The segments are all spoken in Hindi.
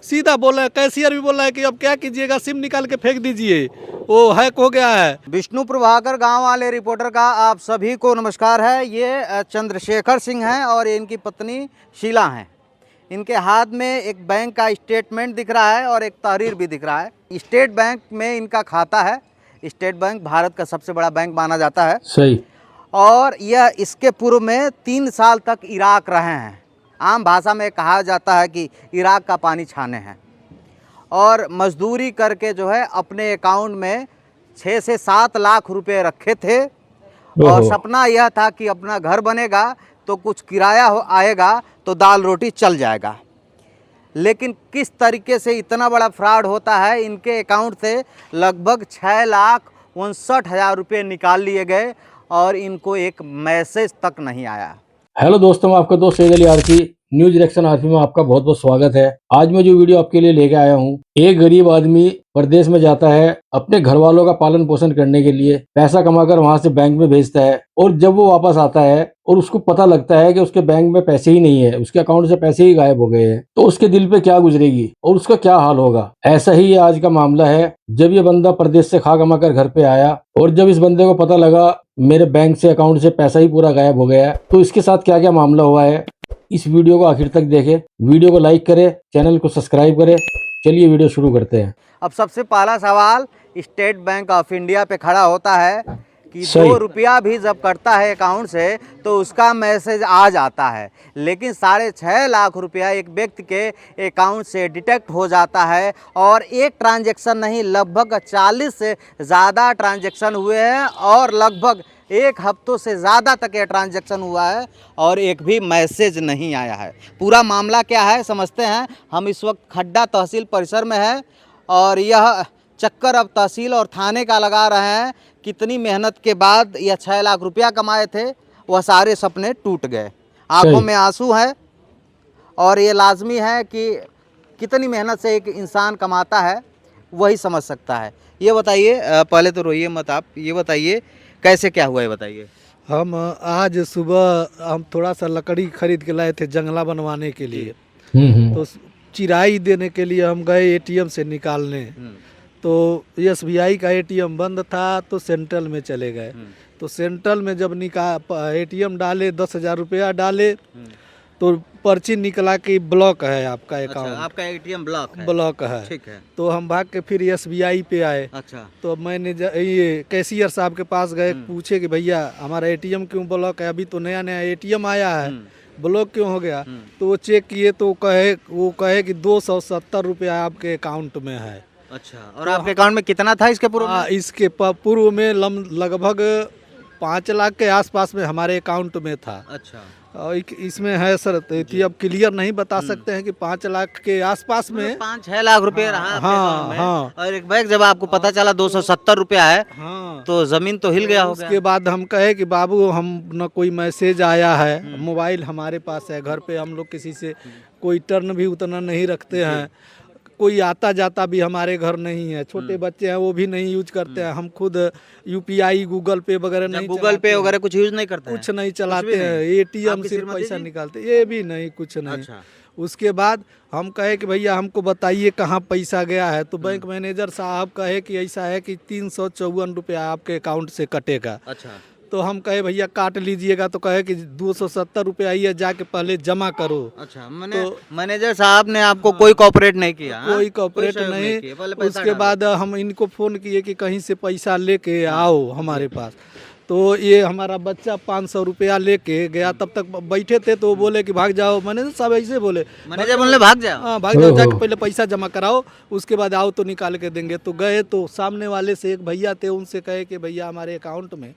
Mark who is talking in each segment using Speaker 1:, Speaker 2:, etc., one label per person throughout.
Speaker 1: सीधा बोल रहा है, कैशियर भी बोल रहा है कि अब क्या कीजिएगा, सिम निकाल के फेंक दीजिए, वो हैक हो गया है।
Speaker 2: विष्णु प्रभाकर गांव वाले रिपोर्टर का आप सभी को नमस्कार है। ये चंद्रशेखर सिंह हैं और इनकी पत्नी शीला हैं। इनके हाथ में एक बैंक का स्टेटमेंट दिख रहा है और एक तहरीर भी दिख रहा है। स्टेट बैंक में इनका खाता है। स्टेट बैंक भारत का सबसे बड़ा बैंक माना जाता है।
Speaker 1: सही।
Speaker 2: और यह इसके पूर्व में 3 साल तक इराक रहे हैं। आम भाषा में कहा जाता है कि इराक का पानी छाने हैं। और मजदूरी करके जो है अपने अकाउंट में 6 से 7 लाख रुपए रखे थे। और सपना यह था कि अपना घर बनेगा तो कुछ किराया आएगा तो दाल रोटी चल जाएगा। लेकिन किस तरीके से इतना बड़ा फ्रॉड होता है, इनके अकाउंट से लगभग 6,59,000 रुपये निकाल लिए गए और इनको एक मैसेज तक नहीं आया।
Speaker 3: हेलो दोस्तों, मैं आपका दोस्त सैयद अली आरफी, न्यूज डायरेक्शन आरफी में आपका बहुत बहुत स्वागत है। आज मैं जो वीडियो आपके लिए लेके आया हूँ, एक गरीब आदमी प्रदेश में जाता है अपने घर वालों का पालन पोषण करने के लिए, पैसा कमाकर वहां से बैंक में भेजता है और जब वो वापस आता है और उसको पता लगता है कि उसके बैंक में पैसे ही नहीं है, उसके अकाउंट से पैसे ही गायब हो गए हैं, तो उसके दिल पे क्या गुजरेगी और उसका क्या हाल होगा। ऐसा ही ये आज का मामला है। जब ये बंदा प्रदेश से खा कमा कर घर पे आया और जब इस बंदे को पता लगा मेरे बैंक से अकाउंट से पैसा ही पूरा गायब हो गया है, तो इसके साथ क्या क्या मामला हुआ है, इस वीडियो को आखिर तक देखें। वीडियो को लाइक करें, चैनल को सब्सक्राइब करें। चलिए वीडियो शुरू करते हैं।
Speaker 2: अब सबसे पहला सवाल स्टेट बैंक ऑफ इंडिया पे खड़ा होता है कि 2 रुपया भी जब कटता है अकाउंट से तो उसका मैसेज आ जाता है, लेकिन 6.5 लाख रुपया एक व्यक्ति के अकाउंट से डिटेक्ट हो जाता है। और एक ट्रांजैक्शन नहीं, लगभग 40 से ज़्यादा ट्रांजैक्शन हुए हैं और लगभग 1 हफ्तों से ज़्यादा तक ये ट्रांजैक्शन हुआ है और एक भी मैसेज नहीं आया है। पूरा मामला क्या है समझते हैं। हम इस वक्त खड्डा तहसील परिसर में हैं और यह चक्कर अब तहसील और थाने का लगा रहे हैं। कितनी मेहनत के बाद यह 6 लाख रुपया कमाए थे, वह सारे सपने टूट गए। आंखों में आंसू है और ये लाजमी है कि कितनी मेहनत से एक इंसान कमाता है वही समझ सकता है। ये बताइए, पहले तो रोइए मत आप, ये बताइए कैसे क्या हुआ है बताइए।
Speaker 1: हम आज सुबह हम थोड़ा सा लकड़ी खरीद के लाए थे जंगला बनवाने के लिए। तो चिराई देने के लिए हम गए एटीएम से निकालने, तो एसबीआई का एटीएम बंद था तो सेंट्रल में चले गए। तो सेंट्रल में जब एटीएम डाले 10,000 रुपया डाले तो पर्ची निकला कि ब्लॉक है आपका अकाउंट।
Speaker 2: अच्छा, आपका एटीएम
Speaker 1: ब्लॉक है।
Speaker 2: ठीक है।
Speaker 1: तो हम भाग के फिर एसबीआई पे आए।
Speaker 2: अच्छा। तो
Speaker 1: मैंने ये कैशियर साहब के पास गए, पूछे कि भैया हमारा एटीएम क्यों ब्लॉक है, अभी तो नया नया एटीएम आया है, ब्लॉक क्यों हो गया। तो वो चेक किए तो वो कहे कि 270 रुपया आपके अकाउंट में है।
Speaker 2: अच्छा, और आपके अकाउंट में कितना था इसके पूर्व में?
Speaker 1: इसके पूर्व में लगभग 5 लाख के आसपास में हमारे अकाउंट में था।
Speaker 2: अच्छा।
Speaker 1: और इसमें है सर, तो अब क्लियर नहीं बता सकते हैं कि 5 लाख के आसपास में
Speaker 2: 5-6 लाख रुपए रहा।
Speaker 1: हाँ हाँ।
Speaker 2: और एक बैग जब आपको पता चला 270 रुपया है,
Speaker 1: हाँ,
Speaker 2: तो जमीन तो हिल गया होगा।
Speaker 1: उसके बाद हम कहे कि बाबू हम न कोई मैसेज आया है, मोबाइल हमारे पास है, घर पे हम लोग किसी से कोई टर्न भी उतना नहीं रखते हैं, कोई आता जाता भी हमारे घर नहीं है, छोटे बच्चे हैं वो भी नहीं यूज करते हैं, हम खुद यूपीआई गूगल पे वगैरह नहीं,
Speaker 2: गूगल पे वगैरह कुछ यूज नहीं करते,
Speaker 1: कुछ नहीं चलाते हैं, एटीएम से पैसा निकालते, ये भी नहीं, कुछ नहीं। अच्छा। उसके बाद हम कहे कि भैया हमको बताइए कहाँ पैसा गया है, तो बैंक मैनेजर साहब कहे कि ऐसा है कि 354 रुपया आपके अकाउंट से कटेगा। अच्छा। तो हम कहे भैया काट लीजिएगा, तो कहे कि 270 रुपया ही है, जाके पहले जमा करो। अच्छा, तो मैनेजर साहब ने आपको कोई कोऑपरेट नहीं किया? कोई कोऑपरेट नहीं। उसके बाद हम इनको फोन किए कि कहीं से पैसा लेके आओ हमारे पास। तो ये हमारा बच्चा 500 रुपया लेके गया, तब तक बैठे थे तो वो बोले कि भाग जाओ। मैनेजर साहब ऐसे बोले, मैनेजर बोले भाग जाओ। हाँ, भाग जाओ, जाके पहले पैसा जमा कराओ, उसके बाद आओ तो निकाल के देंगे। तो गए तो सामने वाले से एक भैया थे, उनसे कहे कि भैया हमारे अकाउंट में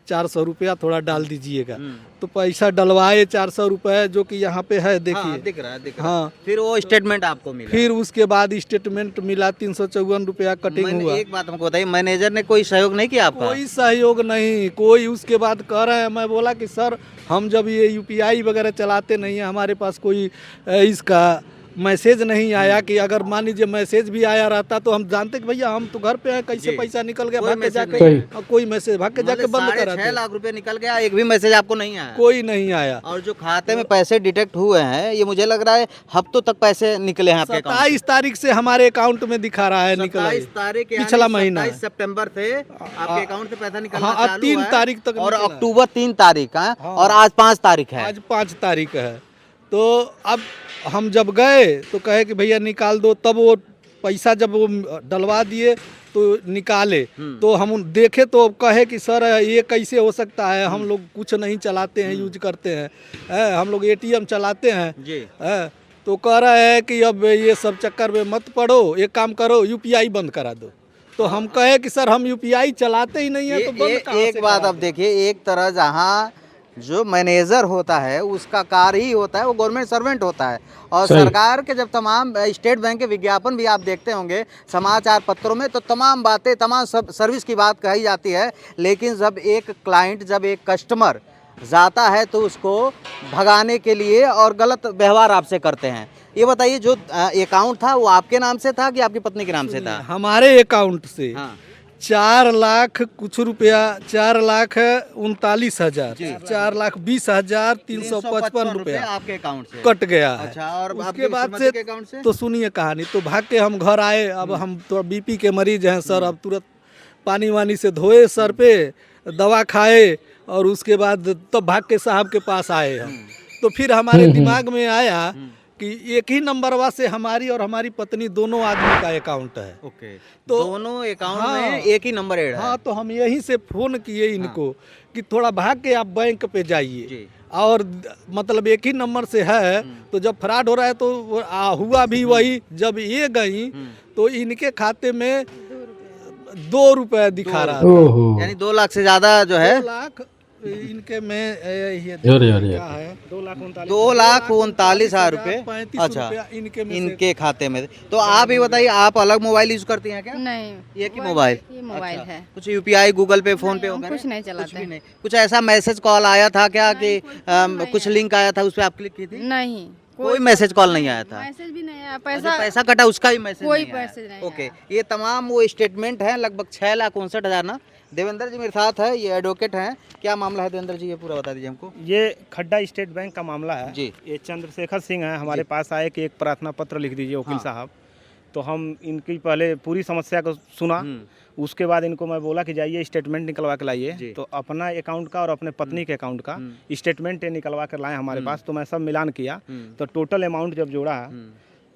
Speaker 1: 400 रुपया थोड़ा डाल दीजिएगा। तो पैसा डलवाए 400 रुपये, जो कि यहाँ पे है, देखिए। हाँ, दिख रहा है। हाँ, फिर वो स्टेटमेंट आपको मिला। फिर उसके बाद स्टेटमेंट मिला, 354 रुपया कटिंग हुआ। एक बात हमको बताइए, मैनेजर ने कोई सहयोग नहीं किया आपका? कोई सहयोग नहीं, कोई। उसके बाद कह रहे हैं, मैं बोला कि सर हम जब ये यूपीआई वगैरह चलाते नहीं है, हमारे पास कोई इसका मैसेज नहीं आया कि अगर मान लीजिए मैसेज भी आया रहता तो हम जानते कि भैया हम तो घर पे हैं, कैसे
Speaker 2: जी।
Speaker 1: पैसा निकल गया,
Speaker 2: कोई
Speaker 1: भाग के
Speaker 2: मैसेज
Speaker 1: जाके
Speaker 3: नहीं।
Speaker 1: कोई मैसेज भाग के जाके बंद
Speaker 2: मतलब
Speaker 1: करा
Speaker 2: 6.5 लाख रुपए निकल गया, एक भी मैसेज आपको नहीं आया?
Speaker 1: कोई नहीं आया।
Speaker 2: और जो खाते में पैसे डिटेक्ट हुए हैं, ये मुझे लग रहा है हफ्तों तक पैसे निकले हैं आपके अकाउंट
Speaker 1: 27 तारीख से हमारे अकाउंट में दिखा रहा है, निकला है।
Speaker 2: 27 तारीख यानी
Speaker 1: पिछला महीना
Speaker 2: 27 सितंबर से आपके अकाउंट से पैसा निकलना
Speaker 1: हाँ, अब
Speaker 2: चालू
Speaker 1: 3
Speaker 2: हुआ है।
Speaker 1: तारीख तक
Speaker 2: और
Speaker 1: निकला है।
Speaker 2: अक्टूबर 3 तारीख है
Speaker 1: हाँ।
Speaker 2: और आज 5 तारीख है।
Speaker 1: आज 5 तारीख है। तो अब हम जब गए तो कहे कि भैया निकाल दो, तब वो पैसा जब वो डलवा दिए तो निकाले, तो हम देखे तो कहे कि सर ये कैसे हो सकता है, हम लोग कुछ नहीं चलाते हैं, यूज करते हैं, हम लोग एटीएम चलाते हैं
Speaker 2: जी।
Speaker 1: तो कह रहा है कि अब ये सब चक्कर में मत पड़ो, एक काम करो यूपीआई बंद करा दो। तो हम कहे कि सर हम यूपीआई चलाते ही नहीं है, तो बंद कहाँ
Speaker 2: एक
Speaker 1: से
Speaker 2: बात
Speaker 1: करा
Speaker 2: अब देखिए, एक तरह जहाँ जो मैनेजर होता है उसका कार्य ही होता है, वो गवर्नमेंट सर्वेंट होता है। और
Speaker 3: सही।
Speaker 2: सरकार के जब तमाम स्टेट बैंक के विज्ञापन भी आप देखते होंगे समाचार पत्रों में, तो तमाम बातें, तमाम सब सर्विस की बात कही जाती है, लेकिन जब एक क्लाइंट, जब एक कस्टमर जाता है तो उसको भगाने के लिए और गलत व्यवहार आपसे करते हैं। ये बताइए, जो अकाउंट था वो आपके नाम से था कि आपकी पत्नी के नाम से था?
Speaker 1: हमारे अकाउंट से
Speaker 2: हाँ।
Speaker 1: 4 लाख कुछ रुपया, 4,39,000, 4,20,355 रुपया
Speaker 2: आपके अकाउंट से
Speaker 1: कट गया है।
Speaker 2: अच्छा, और
Speaker 1: उसके
Speaker 2: आपके
Speaker 1: बाद
Speaker 2: श्रीमती
Speaker 1: से
Speaker 2: के अकाउंट से?
Speaker 1: तो सुनिए कहानी, तो भाग के हम घर आए। अब हम तो बीपी के मरीज हैं सर, अब तुरंत पानी वानी से धोए सर पे, दवा खाए, और उसके बाद तब भाग के साहब के पास आए हम। तो फिर हमारे दिमाग में आया कि एक ही नंबरवा से हमारी और हमारी पत्नी दोनों आदमी का अकाउंट है।
Speaker 2: ओके,
Speaker 1: तो
Speaker 2: दोनों अकाउंट
Speaker 1: हाँ,
Speaker 2: में एक ही नंबर ऐड है।
Speaker 1: हाँ, तो हम यहीं से फोन किए इनको कि थोड़ा भाग के आप बैंक पे जाइए,
Speaker 2: जी।
Speaker 1: और मतलब एक ही नंबर से है, तो जब फ्रॉड हो रहा है तो हुआ भी वही। जब ये गई तो इनके खाते में 2 रुपए दिखा रहा था।
Speaker 3: ओहो।
Speaker 2: यानी 2 लाख से ज्यादा जो है,
Speaker 1: 2 लाख इनके में ये
Speaker 3: अरे, अरे,
Speaker 1: क्या है,
Speaker 2: 2,39,000 रुपए।
Speaker 1: 35
Speaker 2: अच्छा,
Speaker 1: रुपया इनके में से।
Speaker 2: इनके खाते में। तो आप ही बताइए, आप अलग मोबाइल यूज करती हैं क्या?
Speaker 4: नहीं,
Speaker 2: एक ही मोबाइल?
Speaker 4: ये मोबाइल
Speaker 2: अच्छा।
Speaker 4: है।
Speaker 2: कुछ यूपीआई, गूगल पे, फोन पे
Speaker 4: हम
Speaker 2: वगैरह?
Speaker 4: कुछ नहीं
Speaker 2: कुछ
Speaker 4: चलाते
Speaker 2: भी
Speaker 4: हैं।
Speaker 2: नहीं। कुछ ऐसा मैसेज कॉल आया था क्या कि
Speaker 4: नहीं
Speaker 2: कुछ लिंक आया था, उस पर आप क्लिक की थी?
Speaker 4: नहीं,
Speaker 2: कोई मैसेज कॉल नहीं आया था?
Speaker 4: मैसेज भी नहीं आया,
Speaker 2: अच्छा,
Speaker 4: पैसा
Speaker 2: पैसा कटा उसका भी मैसेज
Speaker 4: कोई
Speaker 2: नहीं आया?
Speaker 4: मैसेज नहीं
Speaker 2: ओके, ये तमाम वो स्टेटमेंट है, लगभग 6,59,000 ना। देवेंद्र जी मेरे साथ है, ये एडवोकेट हैं। क्या मामला है देवेंद्र जी, ये पूरा बता दीजिए हमको।
Speaker 5: ये खड्डा स्टेट बैंक का मामला है
Speaker 2: जी।
Speaker 5: ये चंद्रशेखर सिंह है, हमारे पास आए कि एक प्रार्थना पत्र लिख दीजिए वकील
Speaker 2: हाँ।
Speaker 5: साहब। तो हम इनकी पहले पूरी समस्या को सुना, उसके बाद इनको मैं बोला कि जाइए स्टेटमेंट निकलवा के
Speaker 2: जी।
Speaker 5: लाइए। तो अपना अकाउंट का और अपने पत्नी के अकाउंट का स्टेटमेंट निकलवा कर लाए हमारे पास। तो मैं सब मिलान किया, तो टोटल अमाउंट जब जोड़ा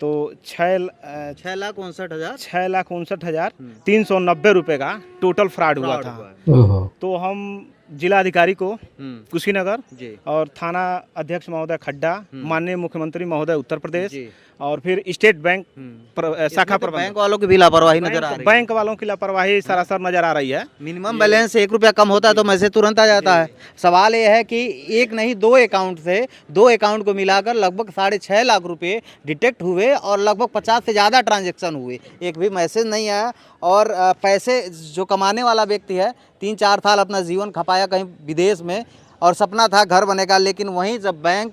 Speaker 5: तो
Speaker 2: 6,59,000
Speaker 5: 6,59,390 रुपए का टोटल फ्रॉड हुआ था।
Speaker 3: ओहो।
Speaker 5: तो हम जिलाधिकारी को कुशीनगर
Speaker 2: जी।
Speaker 5: और थाना अध्यक्ष महोदय खड्डा, माननीय मुख्यमंत्री महोदय उत्तर प्रदेश,
Speaker 2: जी।
Speaker 5: और फिर स्टेट बैंक शाखा
Speaker 2: तो
Speaker 5: प्रबंधक,
Speaker 2: बैंक वालों की भी लापरवाही नजर आ रही है।
Speaker 5: बैंक वालों की लापरवाही सरासर नजर आ रही है।
Speaker 2: मिनिमम बैलेंस 1 रुपया कम होता है तो मैसेज तुरंत आ जाता है। सवाल ये है कि एक नहीं, 2 अकाउंट से, 2 अकाउंट को मिलाकर लगभग 6.5 लाख रुपए डिटेक्ट हुए और लगभग 50 से ज़्यादा ट्रांजैक्शन हुए, एक भी मैसेज नहीं आया। और पैसे जो कमाने वाला व्यक्ति है, 3-4 साल अपना जीवन खपाया कहीं विदेश में, और सपना था घर बनेगा, लेकिन वहीं जब बैंक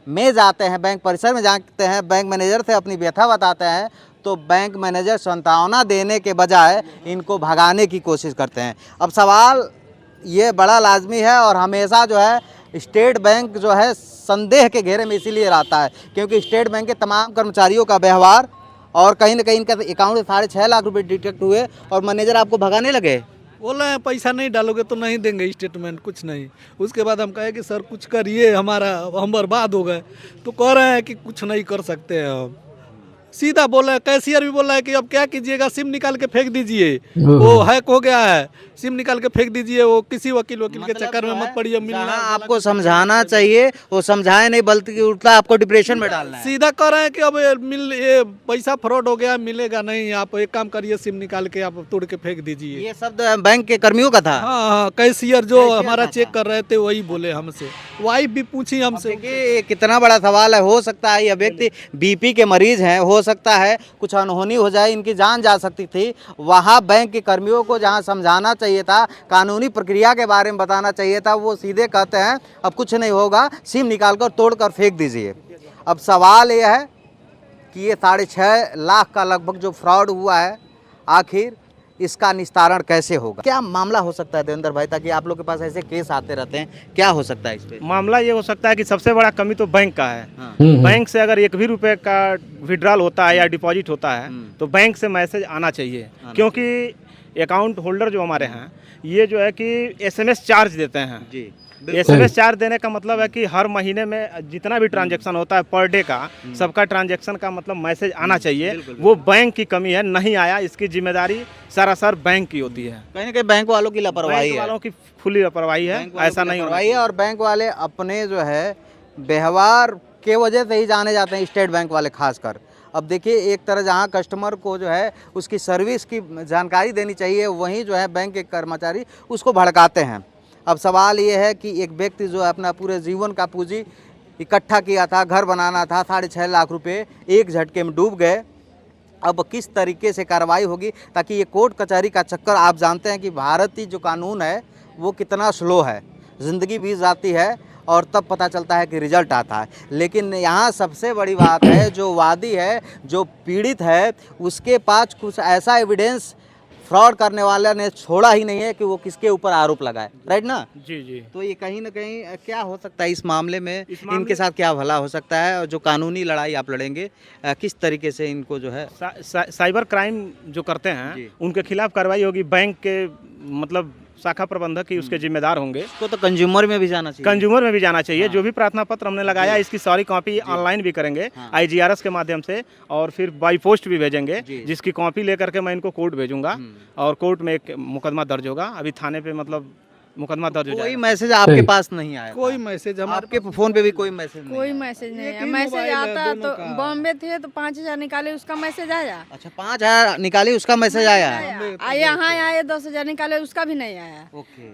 Speaker 2: में जाते हैं, बैंक परिसर में जाते हैं, बैंक मैनेजर से अपनी व्यथा बताते हैं, तो बैंक मैनेजर सांत्वना देने के बजाय इनको भगाने की कोशिश करते हैं। अब सवाल ये बड़ा लाजमी है, और हमेशा जो है स्टेट बैंक जो है संदेह के घेरे में इसीलिए रहता है क्योंकि स्टेट बैंक के तमाम कर्मचारियों का व्यवहार, और कहीं ना कहीं इनका अकाउंट में 6.5 लाख रुपए डिटेक्ट हुए और मैनेजर आपको भगाने लगे।
Speaker 1: बोल रहे हैं पैसा नहीं डालोगे तो नहीं देंगे स्टेटमेंट, कुछ नहीं। उसके बाद हम कहे कि सर कुछ करिए, हम बर्बाद हो गए। तो कह रहे हैं कि कुछ नहीं कर सकते हैं हम। सीधा बोला है, कैशियर भी बोला है कि अब क्या कीजिएगा, सिम निकाल के फेंक दीजिए, वो हैक हो गया है, सिम निकाल के फेंक दीजिए, वो किसी वकील के चक्कर में मत पड़िए। मिलना
Speaker 2: आपको समझाना चाहिए, वो समझाए नहीं बल्कि उल्टा आपको डिप्रेशन में डालना है।
Speaker 1: सीधा कह रहे हैं कि अब ये पैसा फ्रॉड हो गया, मिलेगा नहीं, आप एक काम करिए, सिम निकाल के आप तोड़ के फेंक दीजिए।
Speaker 2: ये शब्द बैंक के कर्मियों का था?
Speaker 1: हाँ, कैशियर जो हमारा चेक कर रहे थे वही बोले हमसे, वाइफ भी पूछी हमसे।
Speaker 2: देखिए कितना बड़ा सवाल है। हो सकता है यह व्यक्ति बीपी के मरीज हैं, हो सकता है कुछ अनहोनी हो जाए, इनकी जान जा सकती थी। वहाँ बैंक के कर्मियों को जहाँ समझाना चाहिए था, कानूनी प्रक्रिया के बारे में बताना चाहिए था, वो सीधे कहते हैं अब कुछ नहीं होगा, सिम निकाल कर तोड़ कर फेंक दीजिए। अब सवाल यह है कि ये 6.5 लाख का लगभग जो फ्रॉड हुआ है, आखिर इसका निस्तारण कैसे होगा, क्या मामला हो सकता है देवेंद्र भाई, ताकि आप लोग के पास ऐसे केस आते रहते हैं, क्या हो सकता है इस पे?
Speaker 5: मामला ये हो सकता है कि सबसे बड़ा कमी तो बैंक का है।
Speaker 2: हाँ।
Speaker 5: बैंक से अगर 1 भी रुपए का विड्रॉल होता है या डिपॉजिट होता है तो बैंक से मैसेज आना चाहिए, क्योंकि अकाउंट होल्डर जो हमारे हैं ये जो है कि एसएमएस चार्ज देते हैं
Speaker 2: जी,
Speaker 5: एसएमएस चार्ज देने का मतलब है कि हर महीने में जितना भी ट्रांजैक्शन होता है पर डे का, सबका ट्रांजैक्शन का मतलब मैसेज आना चाहिए। वो बैंक की कमी है, नहीं आया, इसकी जिम्मेदारी सरासर बैंक की होती है।
Speaker 2: कहीं ना कहीं बैंक वालों की लापरवाही
Speaker 5: बैंक
Speaker 2: है,
Speaker 5: वालों की फुली लापरवाही है, ऐसा नहीं होना
Speaker 2: है। और बैंक वाले अपने जो है व्यवहार के वजह से ही जाने जाते हैं, स्टेट बैंक वाले खासकर। अब देखिए, एक तरह जहां कस्टमर को जो है उसकी सर्विस की जानकारी देनी चाहिए, वहीं जो है बैंक के कर्मचारी उसको भड़काते हैं। अब सवाल ये है कि एक व्यक्ति जो है अपना पूरे जीवन का पूंजी इकट्ठा किया था, घर बनाना था, 6.5 लाख रुपए एक झटके में डूब गए। अब किस तरीके से कार्रवाई होगी, ताकि ये कोर्ट कचहरी का चक्कर, आप जानते हैं कि भारतीय जो कानून है वो कितना स्लो है, ज़िंदगी बीत जाती है और तब पता चलता है कि रिजल्ट आता है। लेकिन यहाँ सबसे बड़ी बात है, जो वादी है, जो पीड़ित है, उसके पास कुछ ऐसा एविडेंस फ्रॉड करने वाले ने छोड़ा ही नहीं है कि वो किसके ऊपर आरोप लगाए, राइट ना?
Speaker 5: जी जी।
Speaker 2: तो ये कहीं ना कहीं क्या हो सकता है इस मामले में, इनके साथ क्या भला हो सकता है, और जो कानूनी लड़ाई आप लड़ेंगे किस तरीके से इनको जो है
Speaker 5: साइबर क्राइम जो करते हैं उनके खिलाफ कार्रवाई होगी। बैंक के मतलब शाखा प्रबंधक ही उसके जिम्मेदार होंगे।
Speaker 2: इसको तो कंज्यूमर में भी जाना चाहिए,
Speaker 5: कंज्यूमर में भी जाना चाहिए। जो भी प्रार्थना पत्र हमने लगाया इसकी सारी कॉपी ऑनलाइन भी करेंगे IGRS के माध्यम से, और फिर बाई पोस्ट भी भेजेंगे, जिसकी कॉपी लेकर के मैं इनको कोर्ट भेजूंगा और कोर्ट में एक मुकदमा दर्ज होगा। अभी थाने पे मतलब मुकदमा दर्ज हो जाएगा।
Speaker 2: कोई मैसेज आपके पास नहीं आया?
Speaker 1: कोई मैसेज
Speaker 2: आपके फोन पे भी कोई मैसेज नहीं?
Speaker 4: कोई मैसेज नहीं आया। मैसेज आता तो बॉम्बे थे तो 5,000 निकाले, उसका मैसेज आया।
Speaker 2: अच्छा, 5,000 निकाले, उसका मैसेज आया?
Speaker 4: यहाँ आए 10,000 निकाले, उसका भी नहीं आया।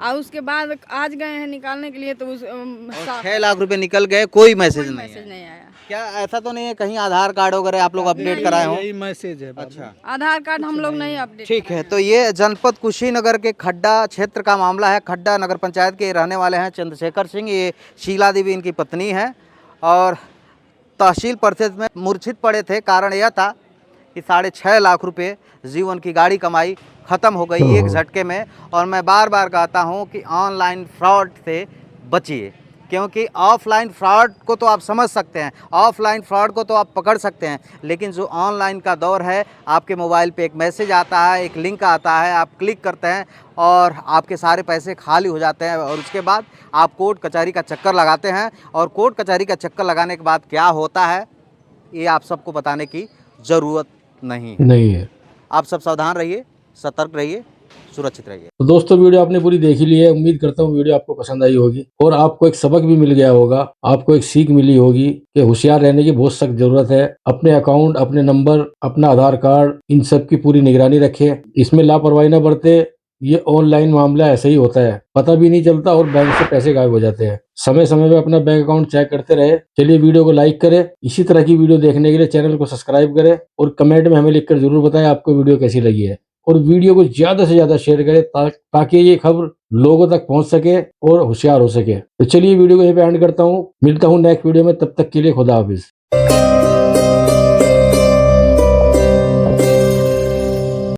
Speaker 4: और उसके बाद आज गए हैं निकालने के लिए तो
Speaker 2: 6 लाख रुपए निकल गए, कोई मैसेज
Speaker 4: नहीं आया।
Speaker 2: क्या ऐसा तो नहीं है कहीं आधार कार्ड वगैरह आप लोग अपडेट कराए हो?
Speaker 1: यही मैसेज है।
Speaker 2: अच्छा,
Speaker 4: आधार कार्ड हम लोग नहीं अपडेट।
Speaker 2: ठीक है। तो ये जनपद कुशीनगर के खड्डा क्षेत्र का मामला है। खड्डा नगर पंचायत के रहने वाले हैं चंद्रशेखर सिंह, ये शीला देवी इनकी पत्नी है, और तहसील परिषद में मूर्छित पड़े थे। कारण यह था कि 6.5 लाख रुपए जीवन की गाड़ी कमाई ख़त्म हो गई एक झटके में। और मैं बार बार कहता हूँ कि ऑनलाइन फ्रॉड से बचिए, क्योंकि ऑफलाइन फ्रॉड को तो आप समझ सकते हैं, ऑफलाइन फ्रॉड को तो आप पकड़ सकते हैं, लेकिन जो ऑनलाइन का दौर है, आपके मोबाइल पे एक मैसेज आता है, एक लिंक आता है, आप क्लिक करते हैं और आपके सारे पैसे खाली हो जाते हैं, और उसके बाद आप कोर्ट कचहरी का चक्कर लगाते हैं। और कोर्ट कचहरी का चक्कर लगाने के बाद क्या होता है, ये आप सबको बताने की ज़रूरत नहीं
Speaker 3: है।
Speaker 2: आप सब सावधान रहिए, सतर्क रहिए, सुरक्षित रहिए।
Speaker 3: तो दोस्तों, वीडियो आपने पूरी देखी ली है। उम्मीद करता हूँ वीडियो आपको पसंद आई होगी और आपको एक सबक भी मिल गया होगा, आपको एक सीख मिली होगी कि होशियार रहने की बहुत सख्त जरूरत है। अपने अकाउंट, अपने नंबर, अपना आधार कार्ड, इन सब की पूरी निगरानी रखें, इसमें लापरवाही न बरते। ये ऑनलाइन मामला ऐसे ही होता है, पता भी नहीं चलता और बैंक से पैसे गायब हो जाते हैं। समय समय पे अपना बैंक अकाउंट चेक करते रहे। चलिए, वीडियो को लाइक करें, इसी तरह की वीडियो देखने के लिए चैनल को सब्सक्राइब करें और कमेंट में हमें लिखकर जरूर बताएं आपको वीडियो कैसी लगी है। और वीडियो को ज्यादा से ज्यादा शेयर करें ताकि ये खबर लोगों तक पहुंच सके और होशियार हो सके। तो चलिए, वीडियो को यहीं पे एंड करता हूँ। मिलता हूँ नेक्स्ट वीडियो में, तब तक के लिए खुदा हाफिज।